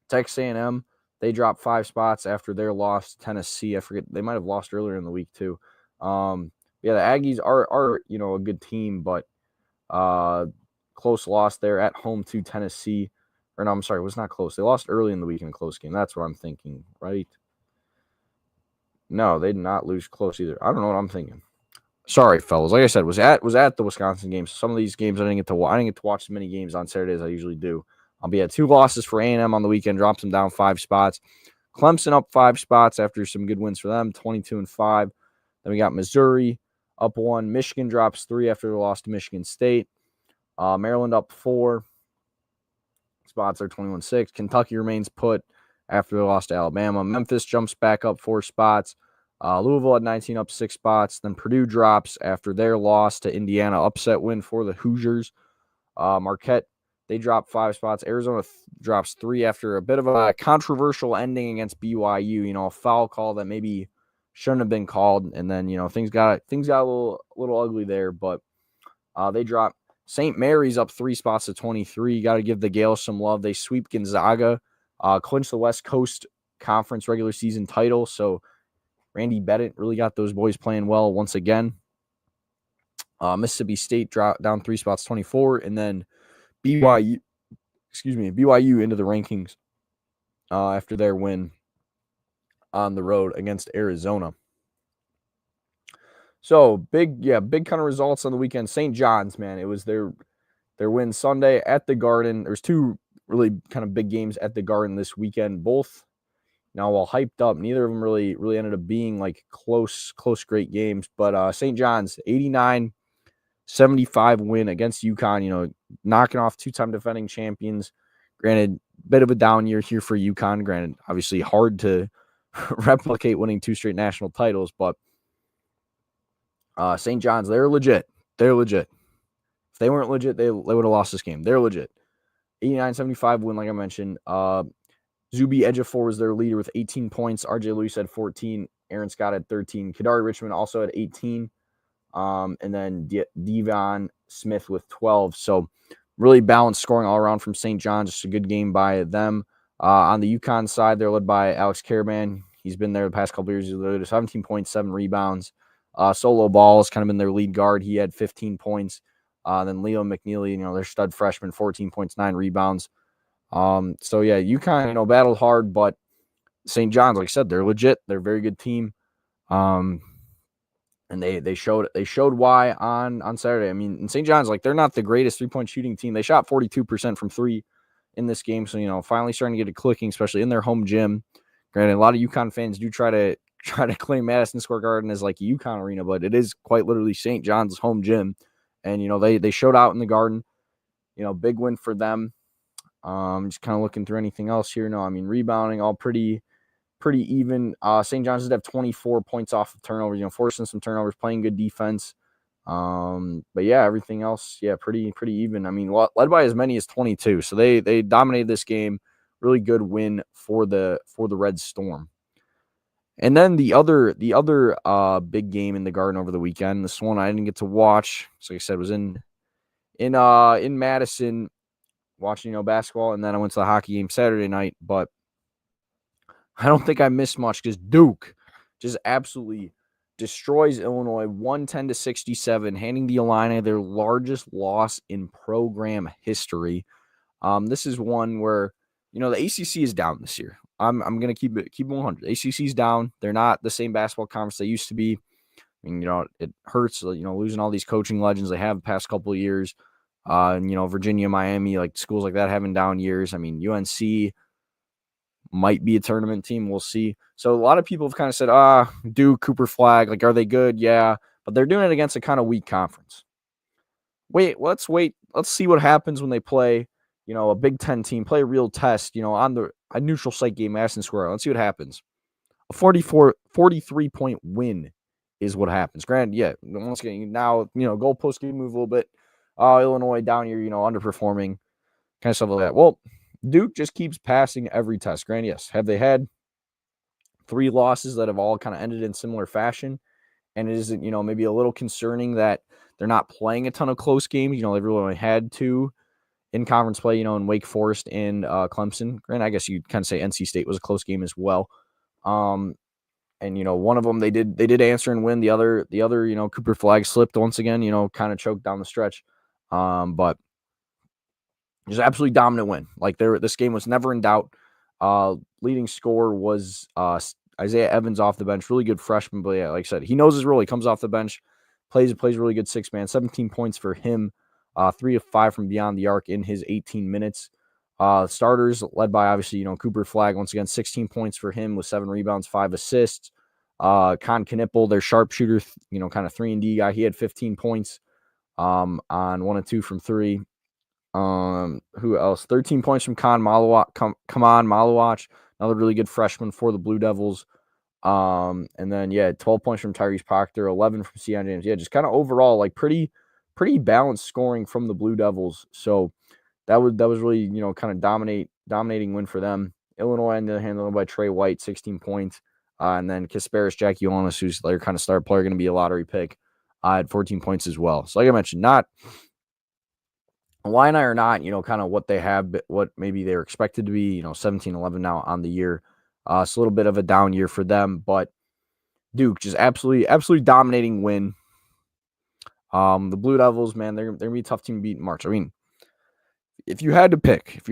Texas A&M, they dropped 5 spots after their loss to Tennessee. I forget, they might have lost earlier in the week too. Yeah, the Aggies are a good team, but close loss there at home to Tennessee. Or no, I'm sorry, it was not close. They lost early in the week in a close game. That's what I'm thinking, right? No, they did not lose close either. I don't know what I'm thinking. Sorry, fellas. Like I said, was at the Wisconsin game. So some of these games I didn't get to watch as many games on Saturday as I usually do. I'll be at 2 losses for A&M on the weekend, drops them down 5 spots. Clemson up 5 spots after some good wins for them, 22-5. Then we got Missouri up 1. Michigan drops 3 after the loss to Michigan State. Maryland up 4 spots are 21-6. Kentucky remains put after the loss to Alabama. Memphis jumps back up 4 spots. Louisville at 19 up 6 spots. Then Purdue drops after their loss to Indiana. Upset win for the Hoosiers. Marquette, they drop 5 spots. Arizona drops 3 after a bit of a controversial ending against BYU. A foul call that maybe shouldn't have been called. And then, things got a little ugly there. But they drop. St. Mary's up 3 spots to 23. Got to give the Gales some love. They sweep Gonzaga, clinch the West Coast Conference regular season title. So Randy Bennett really got those boys playing well once again. Mississippi State dropped down 3 spots, 24, and then BYU into the rankings after their win on the road against Arizona. So big kind of results on the weekend. St. John's, man, it was their win Sunday at the Garden. There's 2 really kind of big games at the Garden this weekend. Both now, while hyped up, neither of them really ended up being like close great games. But St. John's 89-75 win against UConn. Knocking off 2-time defending champions. Granted, bit of a down year here for UConn. Granted, obviously hard to replicate winning 2 straight national titles, but St. John's, they're legit. If they weren't legit, they would have lost this game. They're legit. 89-75 win, like I mentioned. Zuby Ejiofor was their leader with 18 points. RJ Lewis had 14. Aaron Scott had 13. Kadari Richmond also had 18. And then Devon Smith with 12. So really balanced scoring all around from St. John's. Just a good game by them. On the UConn side, they're led by Alex Caravan. He's been there the past couple years. He's led 17 points, 7 rebounds. Solo Ball has kind of been their lead guard. He had 15 points. Then Leo McNeely, their stud freshman, 14 points, 9 rebounds. So yeah, UConn, battled hard, but St. John's, like I said, they're legit. They're a very good team. And they showed why on Saturday. I mean, in St. John's, they're not the greatest 3-point shooting team. They shot 42% from 3 in this game. So, finally starting to get it clicking, especially in their home gym. Granted, a lot of UConn fans do try to claim Madison Square Garden as like a UConn arena, but it is quite literally St. John's home gym. And, they showed out in the Garden. Big win for them. Just kind of looking through anything else here. No, I mean, rebounding all pretty even. St. John's did have 24 points off of turnovers, forcing some turnovers, playing good defense. But yeah, everything else, pretty even. I mean, led by as many as 22. So they dominated this game. Really good win for the Red Storm. And then the other big game in the Garden over the weekend. This one I didn't get to watch. So like I said, was in Madison watching basketball, and then I went to the hockey game Saturday night. But I don't think I missed much because Duke just absolutely destroys Illinois 110-67, handing the Illini their largest loss in program history. This is one where the ACC is down this year. I'm gonna keep it 100. The ACC is down. They're not the same basketball conference they used to be. I mean, it hurts, losing all these coaching legends they have the past couple of years. And Virginia, Miami, schools like that having down years. I mean, UNC might be a tournament team. We'll see. So a lot of people have kind of said, Duke, Cooper Flag, are they good? Yeah, but they're doing it against a kind of weak conference. Let's wait. Let's see what happens when they play, a Big Ten team, play a real test, on a neutral site game, Madison Square. Let's see what happens. A 43-point win is what happens. Granted, once again, now, goalposts can move a little bit. Illinois down here, underperforming, kind of stuff like that. Well, Duke just keeps passing every test. Granted, yes. Have they had 3 losses that have all kind of ended in similar fashion. And it isn't, maybe a little concerning that they're not playing a ton of close games. They've really only had 2 in conference play, in Wake Forest and Clemson. Granted, I guess you'd kind of say NC State was a close game as well. And one of them they did answer and win. The other, Cooper Flagg slipped once again, kind of choked down the stretch. But just absolutely dominant win. Like this game was never in doubt. Leading scorer was Isaiah Evans off the bench, really good freshman. But yeah, like I said, he knows his role. He comes off the bench, plays really good 6-man, 17 points for him, 3 of 5 from beyond the arc in his 18 minutes. Starters led by obviously, Cooper Flagg, once again, 16 points for him with 7 rebounds, 5 assists. Con Knippel, their sharpshooter, kind of 3-and-D guy, he had 15 points on 1 and 2 from 3. Who else? 13 points from Khan Malawach, another really good freshman for the Blue Devils. And then 12 points from Tyrese Proctor, 11 from Sion James. Yeah, just kind of overall like pretty balanced scoring from the Blue Devils. So that was really, kind of dominating win for them. Illinois on the other hand, led by Trey White, 16 points. And then Kasparis Giacchionis, who's their kind of star player, going to be a lottery pick, had 14 points as well. So like I mentioned, not Illini are not, kind of what they have, what maybe they're expected to be, 17-11 now on the year. It's a little bit of a down year for them, but Duke just absolutely dominating win. The Blue Devils, man, they're going to be a tough team to beat in March. I mean, if you had to pick,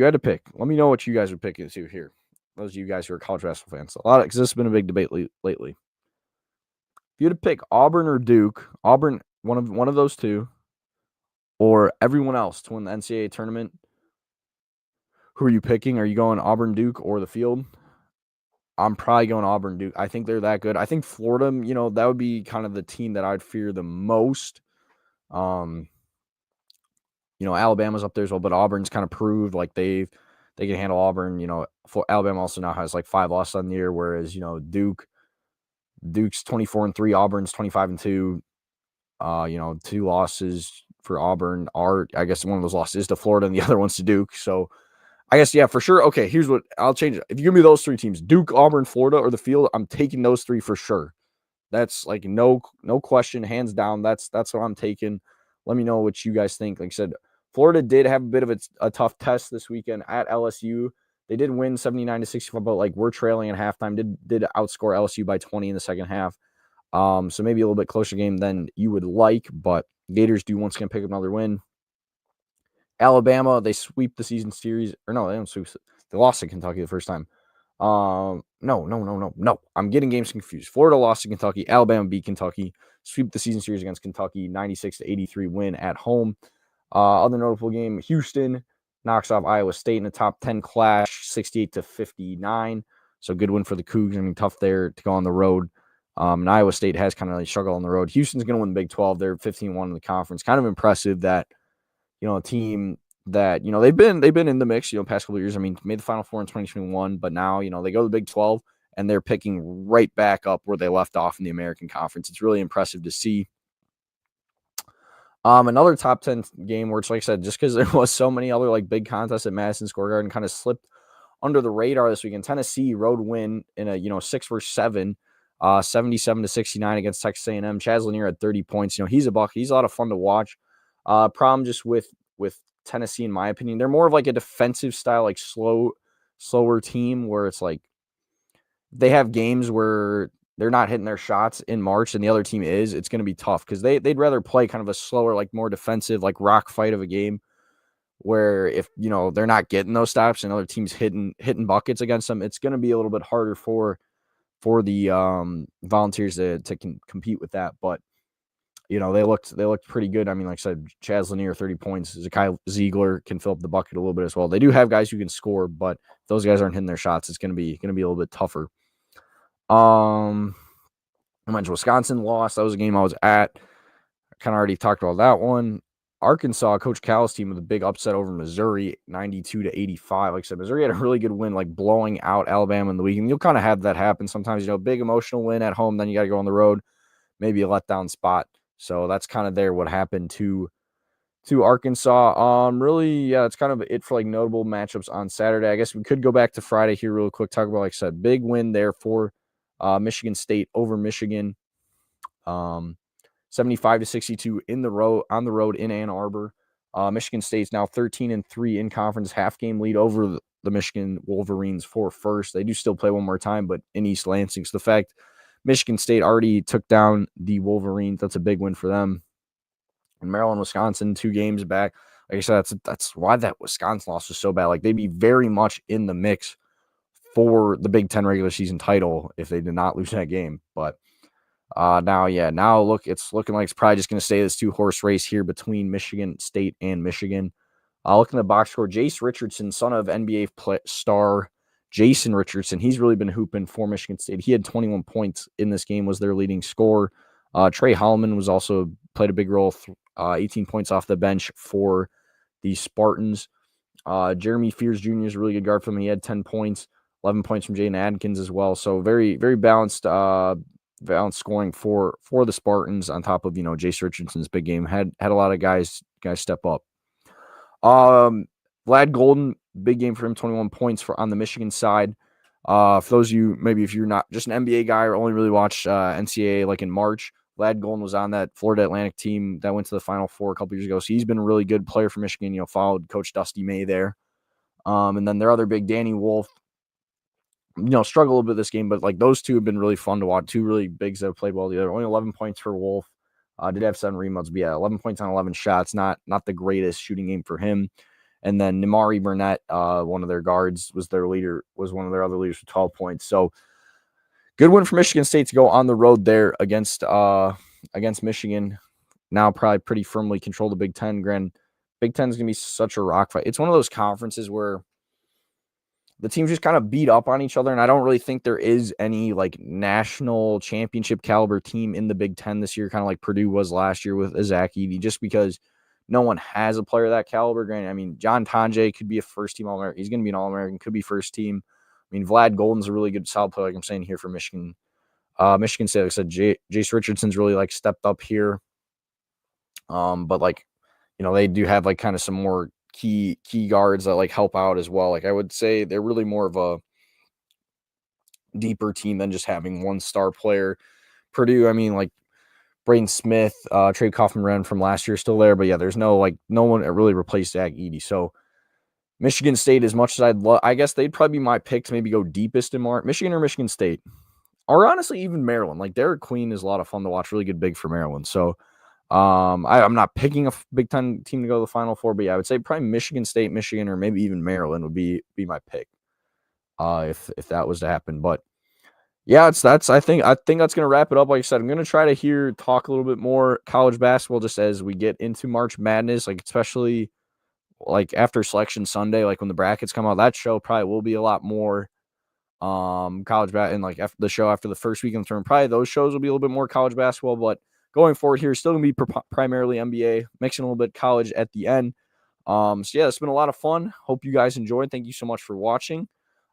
let me know what you guys are picking too here. Those of you guys who are college basketball fans, because this has been a big debate lately. If you had to pick Auburn or Duke, Auburn, one of those two, or everyone else to win the NCAA tournament, who are you picking? Are you going Auburn, Duke, or the field? I'm probably going Auburn, Duke. I think they're that good. I think Florida, that would be kind of the team that I'd fear the most. Alabama's up there as well, but Auburn's kind of proved like they can handle Auburn. Alabama also now has like 5 losses on the year, whereas Duke's 24-3, Auburn's 25-2. 2 losses for Auburn are, I guess, one of those losses is to Florida and the other one's to Duke. So I guess, for sure. Okay, here's what I'll change it. If you give me those 3 teams, Duke, Auburn, Florida, or the field, I'm taking those 3 for sure. That's like no question, hands down. That's what I'm taking. Let me know what you guys think. Like I said, Florida did have a bit of a tough test this weekend at LSU. They did win 79-65, but like we're trailing at halftime. Did outscore LSU by 20 in the second half. So maybe a little bit closer game than you would like, but Gators do once again pick up another win. Alabama, they sweep the season series. Or no, they don't sweep. They lost to Kentucky the first time. No. I'm getting games confused. Florida lost to Kentucky. Alabama beat Kentucky. Sweep the season series against Kentucky. 96-83 win at home. Other notable game, Houston knocks off Iowa State in a top 10 clash, 68-59. So good win for the Cougs. I mean, tough there to go on the road. And Iowa State has kind of struggled on the road. Houston's going to win the Big 12. They're 15-1 in the conference. Kind of impressive that, a team that, they've been in the mix, past couple of years. I mean, made the Final Four in 2021, but now, they go to the Big 12 and they're picking right back up where they left off in the American Conference. It's really impressive to see. Another top 10 game where it's like I said, just because there was so many other like big contests at Madison Square Garden, kind of slipped under the radar this weekend. Tennessee road win in a 6 versus 7, 77-69 against Texas A&M. Chaz Lanier had 30 points. He's a buck. He's a lot of fun to watch. Problem just with Tennessee, in my opinion, they're more of like a defensive style, like slower team where it's like they have games where they're not hitting their shots in March and the other team is. It's going to be tough because they'd rather play kind of a slower, like more defensive, like rock fight of a game where if, they're not getting those stops and other teams hitting buckets against them, it's going to be a little bit harder for the Volunteers to compete with that. But, they looked pretty good. I mean, like I said, Chaz Lanier, 30 points. Zakai Ziegler can fill up the bucket a little bit as well. They do have guys who can score, but if those guys aren't hitting their shots, it's going to be a little bit tougher. I mentioned Wisconsin lost. That was a game I was at. I kind of already talked about that one. Arkansas, Coach Cal's team with a big upset over Missouri, 92-85. Like I said, Missouri had a really good win, like blowing out Alabama in the weekend. You'll kind of have that happen sometimes. Big emotional win at home, then you got to go on the road, maybe a letdown spot. So that's kind of what happened to Arkansas. Really, it's kind of it for like notable matchups on Saturday. I guess we could go back to Friday here real quick. Talk about, like I said, big win there for Michigan State over Michigan. 75-62 on the road in Ann Arbor. Michigan State's now 13-3 in conference, half game lead over the Michigan Wolverines for first. They do still play one more time, but in East Lansing. So the fact Michigan State already took down the Wolverines, that's a big win for them. And Maryland, Wisconsin, 2 games back. Like I said, that's why that Wisconsin loss was so bad. Like, they'd be very much in the mix for the Big Ten regular season title if they did not lose that game. But now look, it's looking like it's probably just going to stay this 2-horse race here between Michigan State and Michigan. Looking at the box score, Jace Richardson, son of NBA star Jason Richardson, he's really been hooping for Michigan State. He had 21 points in this game, was their leading scorer. Trey Holloman was also played a big role, 18 points off the bench for the Spartans. Jeremy Fears Jr. is a really good guard for him. He had 10 points, 11 points from Jaden Adkins as well. So very, very balanced scoring for the Spartans on top of, Jace Richardson's big game. Had a lot of guys step up. Vlad Golden, big game for him, 21 points on the Michigan side. For those of you, maybe if you're not just an NBA guy or only really watch NCAA like in March, Vlad Golden was on that Florida Atlantic team that went to the Final Four a couple years ago. So he's been a really good player for Michigan, followed Coach Dusty May there. And then their other big, Danny Wolf, struggle a little bit this game, but like those two have been really fun to watch. 2 really bigs that have played well together. Only 11 points for Wolf. Did have 7 rebounds, but yeah, 11 points on 11 shots. Not the greatest shooting game for him. And then Nimari Burnett, one of their guards, was one of their other leaders for 12 points. So good win for Michigan State to go on the road there against Michigan. Now probably pretty firmly control the Big Ten. Big Ten is going to be such a rock fight. It's one of those conferences where the teams just kind of beat up on each other, and I don't really think there is any like national championship caliber team in the Big Ten this year, kind of like Purdue was last year with Zach Edey, just because no one has a player of that caliber. Granted, I mean, John Tonje could be a first-team All-American. He's going to be an All-American, could be first team. I mean, Vlad Golden's a really good solid player, like I'm saying here for Michigan. Michigan State, like I said, Jace Richardson's really like stepped up here. But like, they do have like kind of some more key guards that like help out as well. Like I would say they're really more of a deeper team than just having one star player. Purdue, I mean, like Braden Smith, Trey Kaufman-Renn from last year still there, but yeah, there's no one that really replaced Zach Edey. So Michigan State, as much as I'd love, I guess they'd probably be my pick to maybe go deepest in March. Michigan or Michigan State, or honestly even Maryland. Like Derek Queen is a lot of fun to watch. Really good big for Maryland. So I'm not picking a Big Ten team to go to the Final Four, but yeah, I would say probably Michigan State, Michigan, or maybe even Maryland would be my pick if that was to happen. But yeah, I think that's gonna wrap it up. Like I said, I'm gonna try to talk a little bit more college basketball just as we get into March Madness, like especially like after Selection Sunday, like when the brackets come out. That show probably will be a lot more college basketball, and like after the show after the first week in the tournament, probably those shows will be a little bit more college basketball, but going forward here, still going to be primarily NBA, mixing a little bit college at the end. So yeah, it's been a lot of fun. Hope you guys enjoyed. Thank you so much for watching.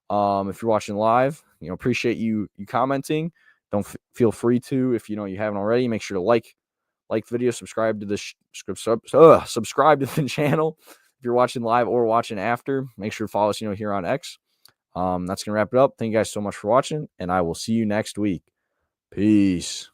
If you're watching live, appreciate you commenting. Don't feel free to, if you haven't already, make sure to like the video, subscribe to the subscribe to the channel. If you're watching live or watching after, make sure to follow us, here on X. That's gonna wrap it up. Thank you guys so much for watching, and I will see you next week. Peace.